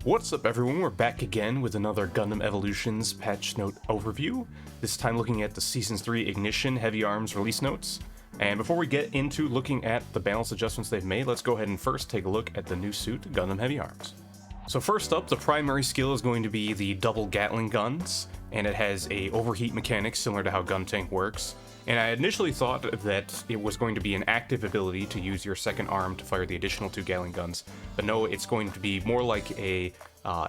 What's up everyone, we're back again with another Gundam Evolutions patch note overview, this time looking at the Season 3 Ignition Heavyarms release notes. And before we get into looking at the balance adjustments they've made, let's go ahead and first take a look at the new suit, Gundam Heavyarms. So first up, the primary skill is going to be the double Gatling guns, and it has a overheat mechanic similar to how Guntank works. And I initially thought that it was going to be an active ability to use your second arm to fire the additional 2 Gatling guns, but no, it's going to be more like a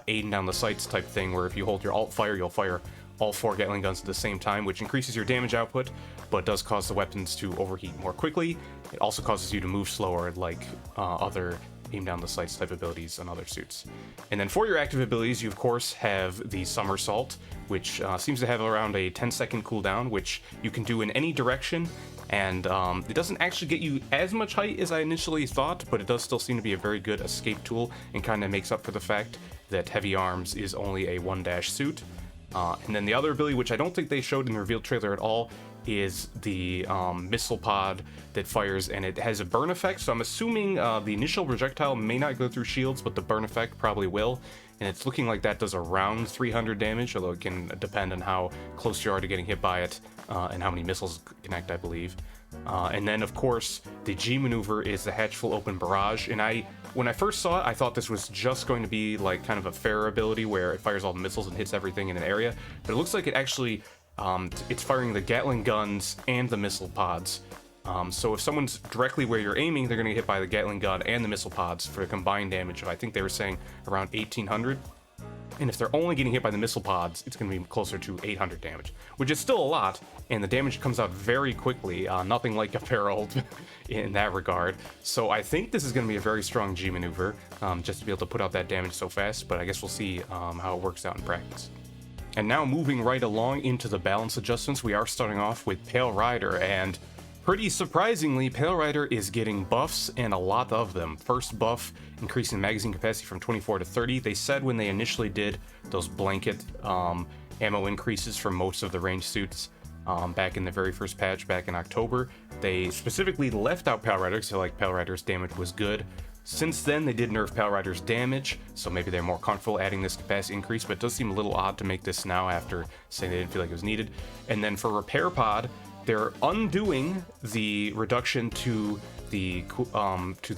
aim down the sights type thing, where if you hold your alt fire, you'll fire all 4 Gatling guns at the same time, which increases your damage output, but does cause the weapons to overheat more quickly. It also causes you to move slower, like other aim down the sights type abilities on other suits. And then for your active abilities, you of course have the Somersault, which seems to have around a 10-second cooldown, which you can do in any direction, and it doesn't actually get you as much height as I initially thought, but it does still seem to be a very good escape tool, and kind of makes up for the fact that Heavy Arms is only a 1- suit. And then the other ability, which I don't think they showed in the reveal trailer at all, is the missile pod that fires, and it has a burn effect, so I'm assuming the initial projectile may not go through shields, but the burn effect probably will, and it's looking like that does around 300 damage, although it can depend on how close you are to getting hit by it, and how many missiles connect, I believe. And then of course the G maneuver is the Hatchful Open Barrage, and when I first saw it, I thought this was just going to be like kind of a fair ability where it fires all the missiles and hits everything in an area, but it looks like it actually it's firing the Gatling guns and the missile pods. So if someone's directly where you're aiming, they're going to get hit by the Gatling gun and the missile pods for a combined damage of, I think they were saying, around 1800. And if they're only getting hit by the missile pods, it's going to be closer to 800 damage, which is still a lot, and the damage comes out very quickly, nothing like appareled in that regard. So I think this is going to be a very strong G maneuver, just to be able to put out that damage so fast, but I guess we'll see how it works out in practice. And now moving right along into the balance adjustments, we are starting off with Pale Rider, and pretty surprisingly, Pale Rider is getting buffs, and a lot of them. First buff, increasing magazine capacity from 24 to 30. They said when they initially did those blanket ammo increases for most of the range suits back in the very first patch back in October, they specifically left out Pale Rider, so like Pale Rider's damage was good. Since then, they did nerf Pale Rider's damage, so maybe they're more comfortable adding this capacity increase, but it does seem a little odd to make this now after saying they didn't feel like it was needed. And then for Repair Pod, they're undoing the reduction to the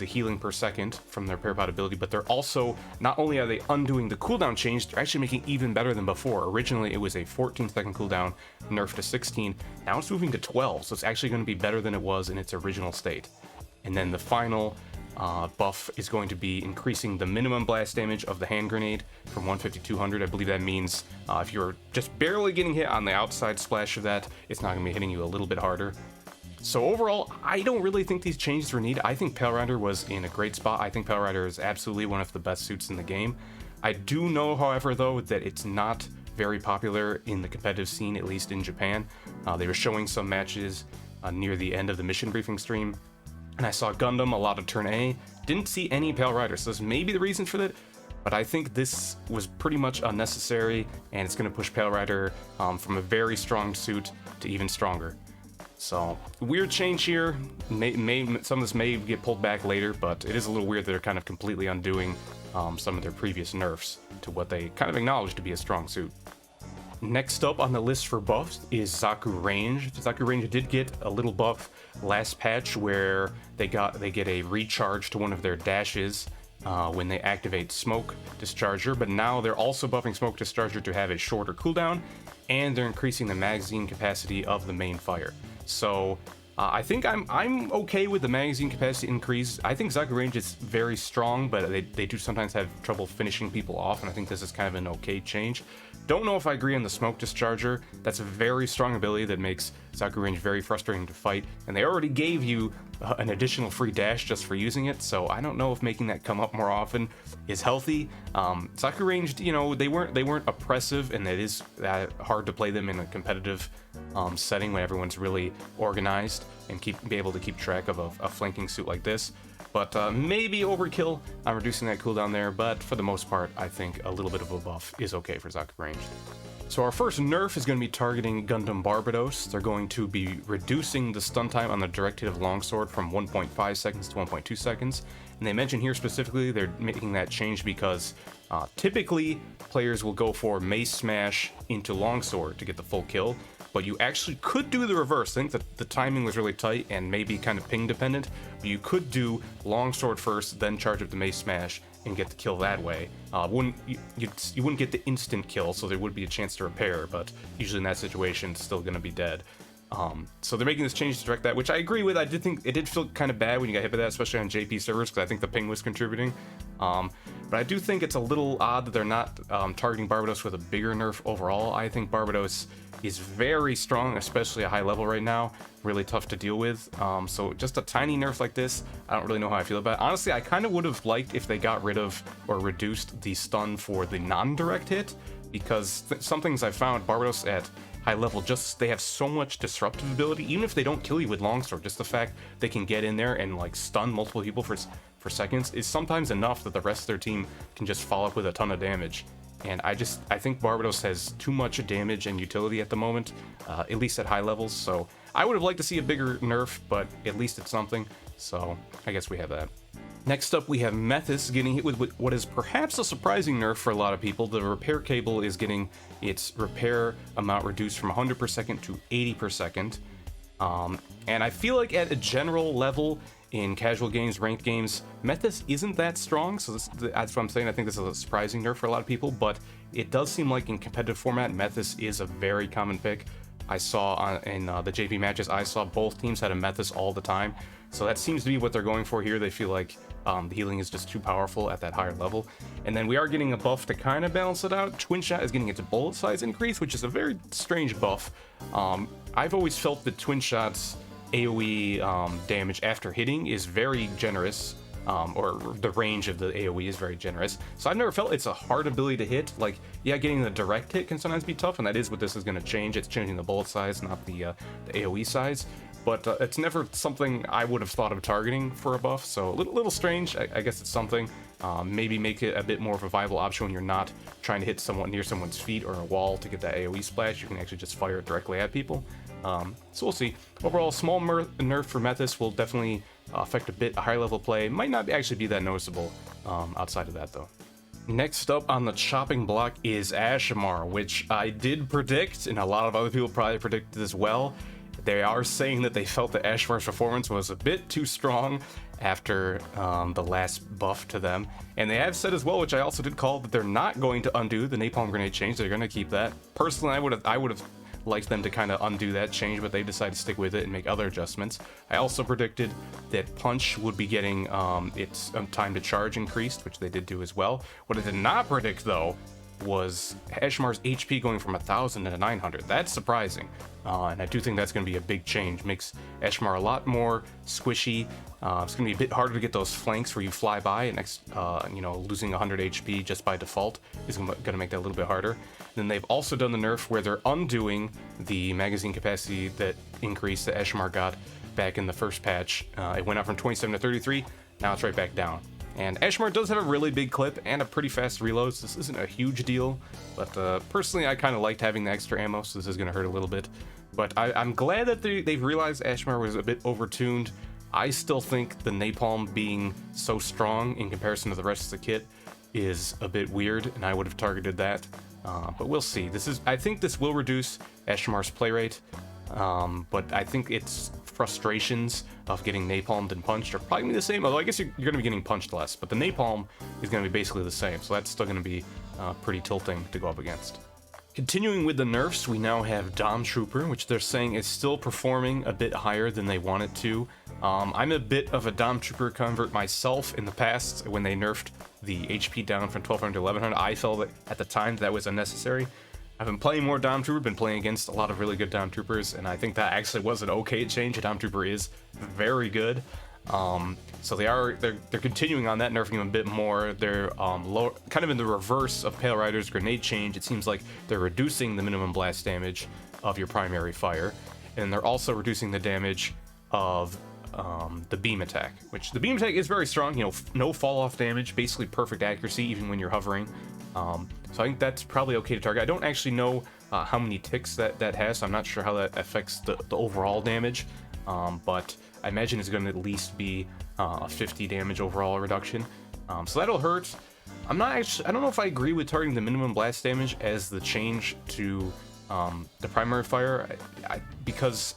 healing per second from their Repair Pod ability, but they're also, not only are they undoing the cooldown change, they're actually making even better than before. Originally, it was a 14-second cooldown, nerfed to 16. Now it's moving to 12, so it's actually going to be better than it was in its original state. And then the final buff is going to be increasing the minimum blast damage of the hand grenade from 150 to 200. I believe that means if you're just barely getting hit on the outside splash of that, it's not going to be hitting you a little bit harder. So overall, I don't really think these changes were needed. I think Pale Rider was in a great spot. I think Pale Rider is absolutely one of the best suits in the game. I do know, however, though, that it's not very popular in the competitive scene, at least in Japan. They were showing some matches near the end of the mission briefing stream, and I saw Gundam a lot of turn A, didn't see any Pale Rider, so this may be the reason for that, but I think this was pretty much unnecessary, and it's going to push Pale Rider from a very strong suit to even stronger. So, weird change here. Some of this may get pulled back later, but it is a little weird that they're kind of completely undoing some of their previous nerfs to what they kind of acknowledge to be a strong suit. Next up on the list for buffs is Zaku Range. Zaku Range did get a little buff last patch where they get a recharge to one of their dashes when they activate Smoke Discharger, but now they're also buffing Smoke Discharger to have a shorter cooldown, and they're increasing the magazine capacity of the main fire. So I think I'm okay with the magazine capacity increase. I think Zaku Range is very strong, but they do sometimes have trouble finishing people off, and I think this is kind of an okay change. Don't know if I agree on the Smoke Discharger. That's a very strong ability that makes Zaku Range very frustrating to fight, and they already gave you an additional free dash just for using it, so I don't know if making that come up more often is healthy. Zaku Range, you know, they weren't oppressive, and it is hard to play them in a competitive setting when everyone's really organized and be able to keep track of a flanking suit like this. But maybe overkill on reducing that cooldown there, but for the most part, I think a little bit of a buff is okay for Zaku Range. So our first nerf is going to be targeting Gundam Barbatos. They're going to be reducing the stun time on the direct hit of longsword from 1.5 seconds to 1.2 seconds. And they mention here specifically they're making that change because typically players will go for mace smash into longsword to get the full kill, but you actually could do the reverse. I think that the timing was really tight and maybe kind of ping dependent, but you could do longsword first, then charge up the mace smash and get the kill that way. You wouldn't get the instant kill, so there would be a chance to repair, but usually in that situation, it's still going to be dead. So they're making this change to direct that, which I agree with. I did think it did feel kind of bad when you got hit by that, especially on JP servers, because I think the ping was contributing. But I do think it's a little odd that they're not targeting Barbatos with a bigger nerf overall. I think Barbatos is very strong, especially at high level right now. Really tough to deal with. So just a tiny nerf like this, I don't really know how I feel about it. Honestly, I kind of would have liked if they got rid of or reduced the stun for the non-direct hit, because some things I've found, Barbatos at high level, just they have so much disruptive ability. Even if they don't kill you with longsword, just the fact they can get in there and like stun multiple people for seconds is sometimes enough that the rest of their team can just follow up with a ton of damage. And I think Barbatos has too much damage and utility at the moment, at least at high levels. So I would have liked to see a bigger nerf, but at least it's something. So I guess we have that. Next up, we have Methuss getting hit with what is perhaps a surprising nerf for a lot of people. The repair cable is getting its repair amount reduced from 100 per second to 80 per second. And I feel like at a general level, in casual games, ranked games, Methuss isn't that strong, so that's what I'm saying. I think this is a surprising nerf for a lot of people, but it does seem like in competitive format, Methuss is a very common pick. I saw in the JP matches, I saw both teams had a Methuss all the time, so that seems to be what they're going for here. They feel like the healing is just too powerful at that higher level. And then we are getting a buff to kind of balance it out. Twin Shot is getting its bullet size increase, which is a very strange buff. I've always felt that Twin Shot's AoE damage after hitting is very generous, or the range of the AoE is very generous. So I've never felt it's a hard ability to hit. Like, yeah, getting the direct hit can sometimes be tough, and that is what this is going to change. It's changing the bullet size, not the AoE size. But it's never something I would have thought of targeting for a buff, so a little strange. I guess it's something. Maybe make it a bit more of a viable option when you're not trying to hit someone near someone's feet or a wall to get that AoE splash. You can actually just fire it directly at people. So we'll see. Overall, small nerf for Methuss will definitely affect a bit higher level play. Might not actually be that noticeable outside of that, though. Next up on the chopping block is Asshimar, which I did predict, and a lot of other people probably predicted as well. They are saying that they felt that Asshimar's performance was a bit too strong after the last buff to them. And they have said as well, which I also did call, that they're not going to undo the napalm grenade change. They're going to keep that. Personally, I would have liked them to kind of undo that change, but they decided to stick with it and make other adjustments. I also predicted that Punch would be getting its time to charge increased, which they did do as well. What I did not predict, though, was Asshimar's HP going from 1,000 to 900. That's surprising, and I do think that's going to be a big change. Makes Asshimar a lot more squishy. It's going to be a bit harder to get those flanks where you fly by, and losing 100 HP just by default is going to make that a little bit harder. Then they've also done the nerf where they're undoing the magazine capacity that increase that Asshimar got back in the first patch. It went up from 27 to 33. Now it's right back down. And Asshimar does have a really big clip and a pretty fast reload, so this isn't a huge deal. But personally, I kind of liked having the extra ammo, so this is going to hurt a little bit. But I'm glad that they've realized Asshimar was a bit overtuned. I still think the napalm being so strong in comparison to the rest of the kit is a bit weird, and I would have targeted that. But we'll see. I think this will reduce Asshimar's play rate, but I think its frustrations of getting napalmed and punched are probably going to be the same, although I guess you're going to be getting punched less, but the napalm is going to be basically the same, so that's still going to be pretty tilting to go up against. Continuing with the nerfs, we now have Dom Trooper, which they're saying is still performing a bit higher than they want it to. I'm a bit of a Dom Trooper convert myself. In the past, when they nerfed the HP down from 1200 to 1100, I felt that at the time that was unnecessary. I've been playing more Dom Trooper, been playing against a lot of really good Dom Troopers, and I think that actually was an okay change. Dom Trooper is very good. So they're continuing on that, nerfing him a bit more. They're low, kind of in the reverse of Pale Rider's grenade change. It seems like they're reducing the minimum blast damage of your primary fire, and they're also reducing the damage of the beam attack, which the beam attack is very strong. No fall off damage, basically perfect accuracy even when you're hovering. So I think that's probably okay to target. I don't actually know how many ticks that has, so I'm not sure how that affects the overall damage, but I imagine it's going to at least be 50 damage overall reduction, so that'll hurt. I don't know if I agree with targeting the minimum blast damage as the change to the primary fire, because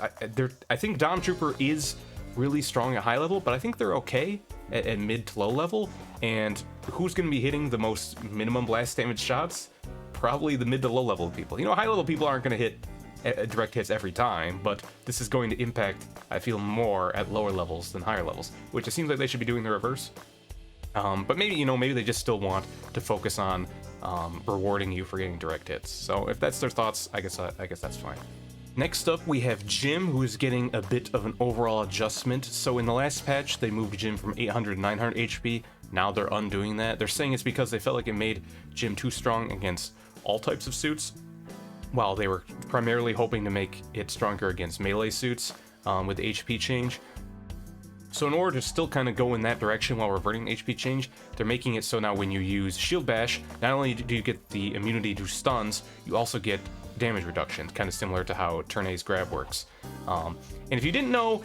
I think Dom Trooper is really strong at high level, but I think they're okay at mid to low level. And who's going to be hitting the most minimum blast damage shots? Probably the mid to low level people. You know, high level people aren't going to hit direct hits every time, but this is going to impact, I feel, more at lower levels than higher levels, which it seems like they should be doing the reverse. But maybe, you know, maybe they just still want to focus on rewarding you for getting direct hits. So if that's their thoughts, I guess that's fine. Next up, we have Jim, who is getting a bit of an overall adjustment. So in the last patch, they moved Jim from 800 to 900 HP. Now they're undoing that. They're saying it's because they felt like it made Jim too strong against all types of suits, while they were primarily hoping to make it stronger against melee suits with the HP change. So in order to still kind of go in that direction while reverting the HP change, they're making it so now when you use Shield Bash, not only do you get the immunity to stuns, you also get damage reduction, kind of similar to how Turn-A's grab works. And if you didn't know,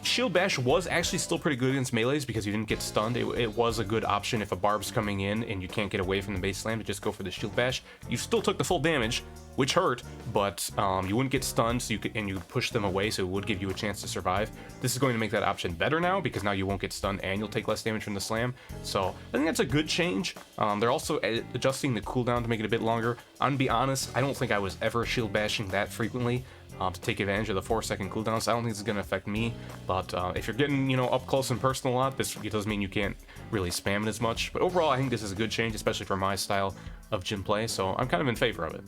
Shield Bash was actually still pretty good against melees because you didn't get stunned. It was a good option if a barb's coming in and you can't get away from the base slam to just go for the Shield Bash. You still took the full damage, which hurt, but you wouldn't get stunned, so you could push them away, so it would give you a chance to survive. This is going to make that option better now because now you won't get stunned and you'll take less damage from the slam. So I think that's a good change. They're also adjusting the cooldown to make it a bit longer. I'm gonna be honest, I don't think I was ever shield bashing that frequently to take advantage of the 4-second cooldowns. I don't think this is going to affect me, but if you're getting, you know, up close and personal a lot, it does mean you can't really spam it as much. But overall, I think this is a good change, especially for my style of gym play, so I'm kind of in favor of it.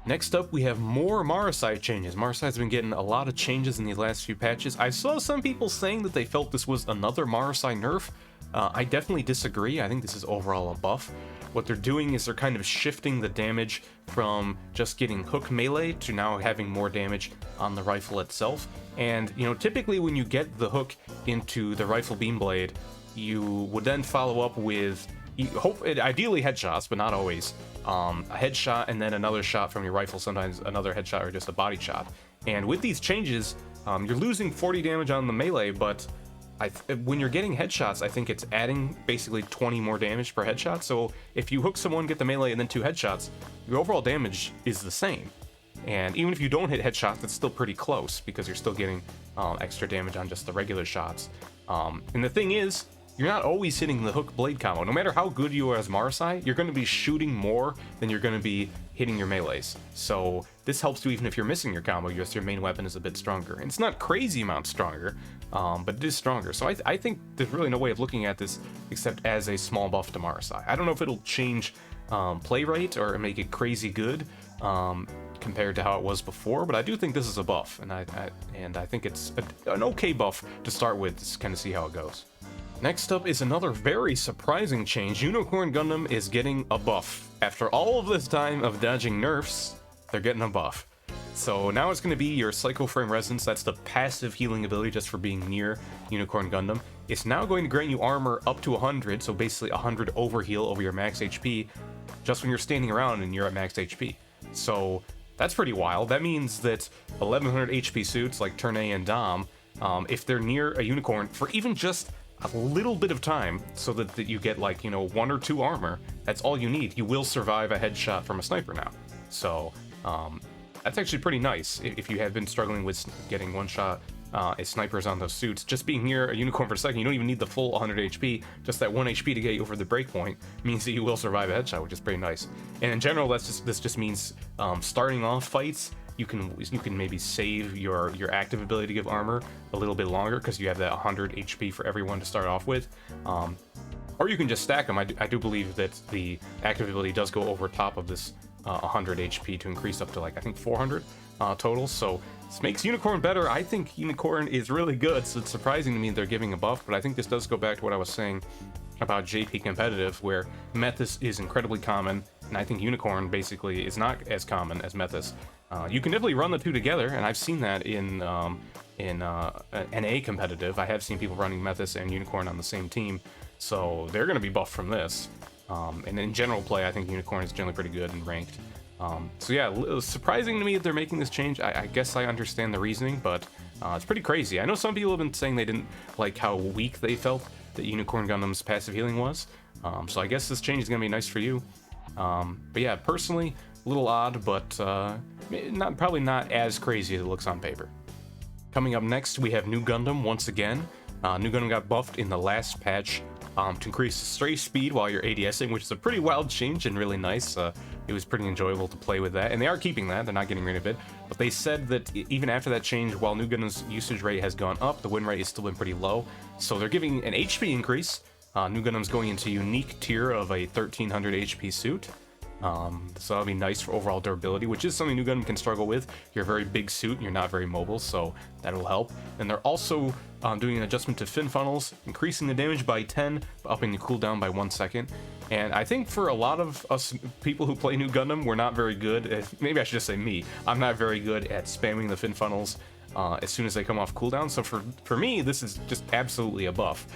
Next up, we have more Marasai changes. Marasai's been getting a lot of changes in these last few patches. I saw some people saying that they felt this was another Marasai nerf. I definitely disagree. I think this is overall a buff. What they're doing is they're kind of shifting the damage from just getting hook melee to now having more damage on the rifle itself. And, you know, typically when you get the hook into the rifle beam blade, you would then follow up with, ideally headshots, but not always, a headshot and then another shot from your rifle, sometimes another headshot or just a body shot. And with these changes, you're losing 40 damage on the melee, but when you're getting headshots, I think it's adding basically 20 more damage per headshot. So if you hook someone, get the melee, and then 2 headshots, your overall damage is the same. And even if you don't hit headshots, it's still pretty close because you're still getting extra damage on just the regular shots. And the thing is, you're not always hitting the hook blade combo. No matter how good you are as Marasai, you're going to be shooting more than you're going to be hitting your melees. So this helps you even if you're missing your combo, just your main weapon is a bit stronger. And it's not crazy amount stronger, but it is stronger. So I think there's really no way of looking at this except as a small buff to Marasai. I don't know if it'll change play rate or make it crazy good compared to how it was before, but I do think this is a buff, and I think it's an okay buff to start with, to kind of see how it goes. Next up is another very surprising change. Unicorn Gundam is getting a buff. After all of this time of dodging nerfs, they're getting a buff. So now it's going to be your Psycho Frame Resonance. That's the passive healing ability just for being near Unicorn Gundam. It's now going to grant you armor up to 100, so basically 100 overheal over your max HP, just when you're standing around and you're at max HP. So that's pretty wild. That means that 1100 HP suits like Turn-A and Dom, if they're near a unicorn for even just a little bit of time, so that you get, like, you know, 1 or 2 armor, that's all you need. You will survive a headshot from a sniper now. So that's actually pretty nice if you have been struggling with getting one-shot as snipers on those suits. Just being near a unicorn for a second, you don't even need the full 100 HP, just that 1 HP to get you over the breakpoint means that you will survive a headshot, which is pretty nice. And in general, this just means starting off fights, you can maybe save your active ability to give armor a little bit longer because you have that 100 HP for everyone to start off with. Or you can just stack them. I do believe that the active ability does go over top of this 100 HP to increase up to, like, I think 400 total. So this makes Unicorn better. I think Unicorn is really good, so it's surprising to me they're giving a buff, but I think this does go back to what I was saying about JP competitive, where Methuss is incredibly common, and I think Unicorn basically is not as common as Methuss. You can definitely run the two together, and I've seen that in NA competitive. I have seen people running Methuss and Unicorn on the same team, so they're going to be buffed from this. And in general play, I think Unicorn is generally pretty good and ranked. So yeah, surprising to me that they're making this change. I guess I understand the reasoning, but it's pretty crazy. I know some people have been saying they didn't like how weak they felt that Unicorn Gundam's passive healing was. So I guess this change is going to be nice for you. But yeah, personally, a little odd, but probably not as crazy as it looks on paper. Coming up next, we have Nu Gundam once again. Nu Gundam got buffed in the last patch to increase stray speed while you're ADSing, which is a pretty wild change and really nice. It was pretty enjoyable to play with that, and they are keeping that. They're not getting rid of it. But they said that even after that change, while Nu Gundam's usage rate has gone up, the win rate has still been pretty low. So they're giving an HP increase. Nu Gundam's going into unique tier of a 1300 HP suit. So that'll be nice for overall durability, which is something Nu Gundam can struggle with. You're a very big suit and you're not very mobile, so that'll help. And they're also doing an adjustment to fin funnels, increasing the damage by 10, upping the cooldown by 1 second. And I think for a lot of us people who play Nu Gundam, we're not very good at, maybe I should just say me, I'm not very good at spamming the fin funnels as soon as they come off cooldown. So for me, this is just absolutely a buff.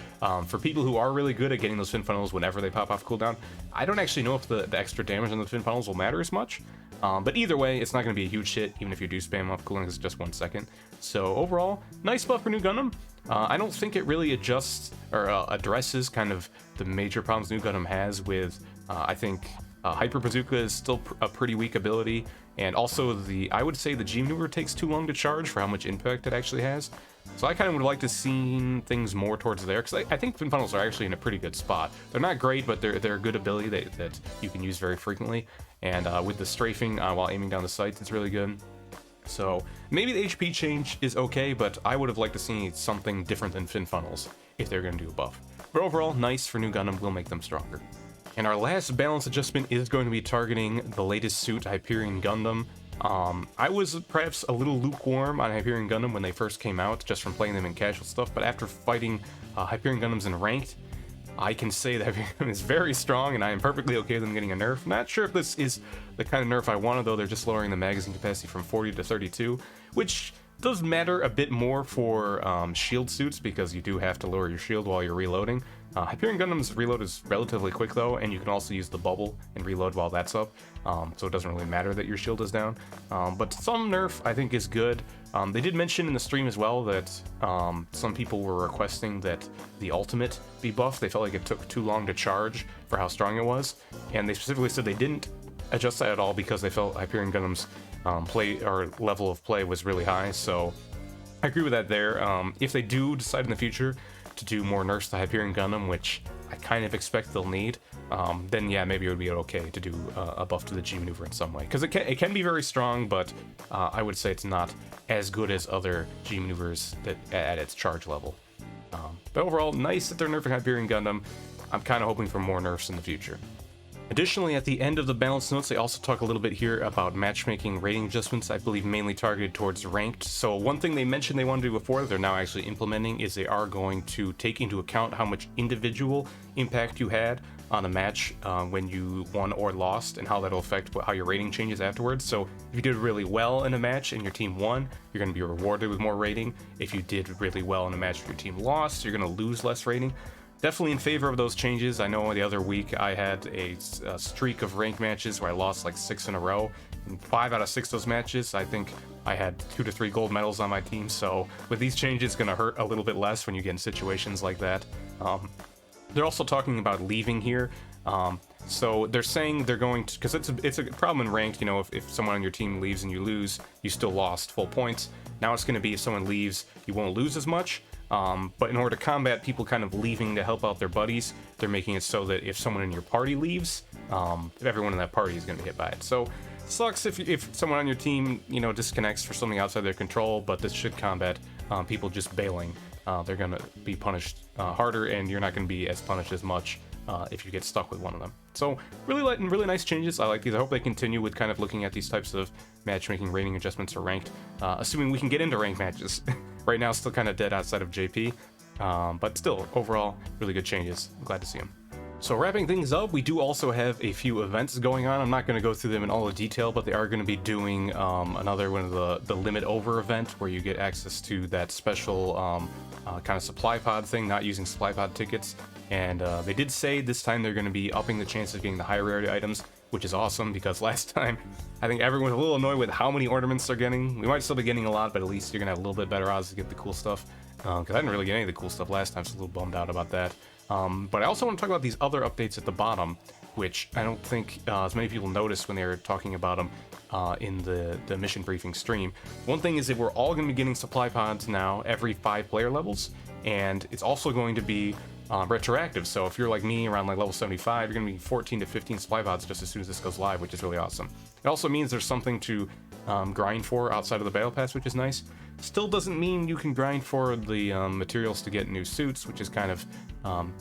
For people who are really good at getting those fin funnels whenever they pop off cooldown, I don't actually know if the extra damage on the fin funnels will matter as much. But either way, it's not going to be a huge hit, even if you do spam off cooldown, because it's just 1 second. So overall, nice buff for Nu Gundam. I don't think it really adjusts or addresses kind of the major problems Nu Gundam has with, I think, Hyper Bazooka is still a pretty weak ability, and also I would say the G maneuver takes too long to charge for how much impact it actually has. So I kind of would like to see things more towards there, because I think fin funnels are actually in a pretty good spot. They're not great, but they're a good ability that you can use very frequently, and with the strafing while aiming down the sights, it's really good. So maybe the HP change is okay, but I would have liked to see something different than fin funnels if they're going to do a buff. But overall, nice for Nu Gundam, will make them stronger. And our last balance adjustment is going to be targeting the latest suit, Hyperion Gundam. I was perhaps a little lukewarm on Hyperion Gundam when they first came out, just from playing them in casual stuff, but after fighting Hyperion Gundams in ranked, I can say that Hyperion Gundam is very strong, and I am perfectly okay with them getting a nerf. Not sure if this is the kind of nerf I wanted, though. They're just lowering the magazine capacity from 40 to 32, which does matter a bit more for shield suits, because you do have to lower your shield while you're reloading. Hyperion Gundam's reload is relatively quick, though, and you can also use the bubble and reload while that's up, so it doesn't really matter that your shield is down. But some nerf, I think, is good. They did mention in the stream as well that some people were requesting that the ultimate be buffed. They felt like it took too long to charge for how strong it was, and they specifically said they didn't adjust that at all because they felt Hyperion Gundam's play or level of play was really high. So I agree with that there. If they do decide in the future to do more nerfs to Hyperion Gundam, which I kind of expect they'll need, then yeah, maybe it would be okay to do a buff to the G maneuver in some way, because it can be very strong, but I would say it's not as good as other G maneuvers that at its charge level. But overall, nice that they're nerfing Hyperion Gundam. I'm kind of hoping for more nerfs in the future. Additionally, at the end of the balance notes, they also talk a little bit here about matchmaking rating adjustments, I believe mainly targeted towards ranked. So one thing they mentioned they wanted to do before that they're now actually implementing is they are going to take into account how much individual impact you had on a match when you won or lost, and how that'll affect how your rating changes afterwards. So if you did really well in a match and your team won, you're going to be rewarded with more rating. If you did really well in a match and your team lost, you're going to lose less rating. Definitely in favor of those changes. I know the other week I had a streak of ranked matches where I lost like 6 in a row. In 5 out of 6 of those matches, I think I had 2 to 3 gold medals on my team. So with these changes, it's going to hurt a little bit less when you get in situations like that. They're also talking about leaving here. So they're saying they're going to, because it's a problem in ranked, you know, if someone on your team leaves and you lose, you still lost full points. Now it's going to be if someone leaves, you won't lose as much. But in order to combat people kind of leaving to help out their buddies, they're making it so that if someone in your party leaves, everyone in that party is going to be hit by it. So it sucks if someone on your team, you know, disconnects for something outside their control, but this should combat people just bailing. They're going to be punished harder, and you're not going to be as punished as much if you get stuck with one of them. So really nice changes. I like these. I hope they continue with kind of looking at these types of matchmaking rating adjustments for ranked, assuming we can get into ranked matches. Right now, still kind of dead outside of JP, but still, overall, really good changes. I'm glad to see them. So wrapping things up, we do also have a few events going on. I'm not going to go through them in all the detail, but they are going to be doing another one of the limit over event where you get access to that special kind of supply pod thing, not using supply pod tickets. And they did say this time they're going to be upping the chance of getting the high rarity items. which is awesome because last time I think everyone was a little annoyed with how many ornaments they're getting. We might still be getting a lot, but at least you're gonna have a little bit better odds to get the cool stuff. Because I didn't really get any of the cool stuff last time, so a little bummed out about that. But I also want to talk about these other updates at the bottom, which I don't think as many people noticed when they were talking about them in the mission briefing stream. One thing is that we're all going to be getting supply pods now every 5 player levels, and it's also going to be retroactive. So if you're like me around like level 75, you're going to be 14 to 15 supply pods just as soon as this goes live, which is really awesome. It also means there's something to grind for outside of the battle pass, which is nice. Still doesn't mean you can grind for the materials to get new suits, which is kind of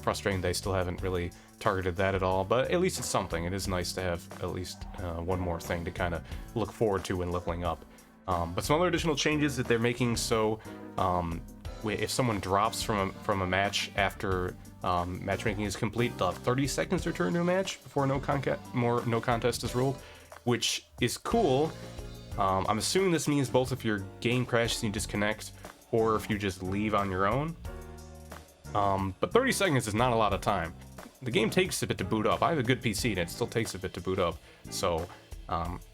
frustrating. They still haven't really targeted that at all, but at least it's something. It is nice to have at least one more thing to kind of look forward to when leveling up. But some other additional changes that they're making, so if someone drops from a match after matchmaking is complete, they'll have 30 seconds to return to a match before no contest is ruled, which is cool. I'm assuming this means both if your game crashes and you disconnect, or if you just leave on your own. But 30 seconds is not a lot of time. The game takes a bit to boot up. I have a good PC and it still takes a bit to boot up. So,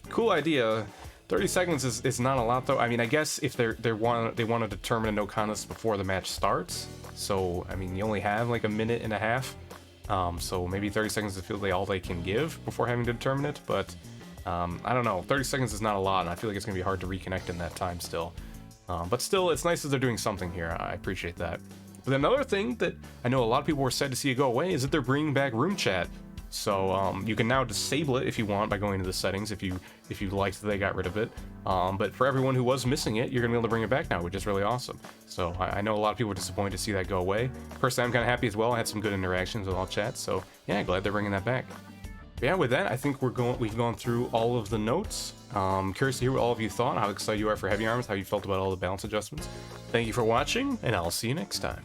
cool idea. 30 seconds is not a lot though. I mean, I guess if they want to determine a no contest before the match starts. So, I mean, you only have like a minute and a half. So maybe 30 seconds is really all they can give before having to determine it. But I don't know. 30 seconds is not a lot, and I feel like it's gonna be hard to reconnect in that time still. But still, it's nice that they're doing something here. I appreciate that. But another thing that I know a lot of people were sad to see it go away is that they're bringing back room chat. So you can now disable it if you want by going to the settings if you liked that they got rid of it. But for everyone who was missing it, you're gonna be able to bring it back now, which is really awesome. So I know a lot of people were disappointed to see that go away. Personally, I'm kind of happy as well. I had some good interactions with all chats, so yeah, glad they're bringing that back. But yeah, with that, I think we've gone through all of the notes. Curious to hear what all of you thought, how excited you are for Heavy Arms, how you felt about all the balance adjustments. Thank you for watching, and I'll see you next time.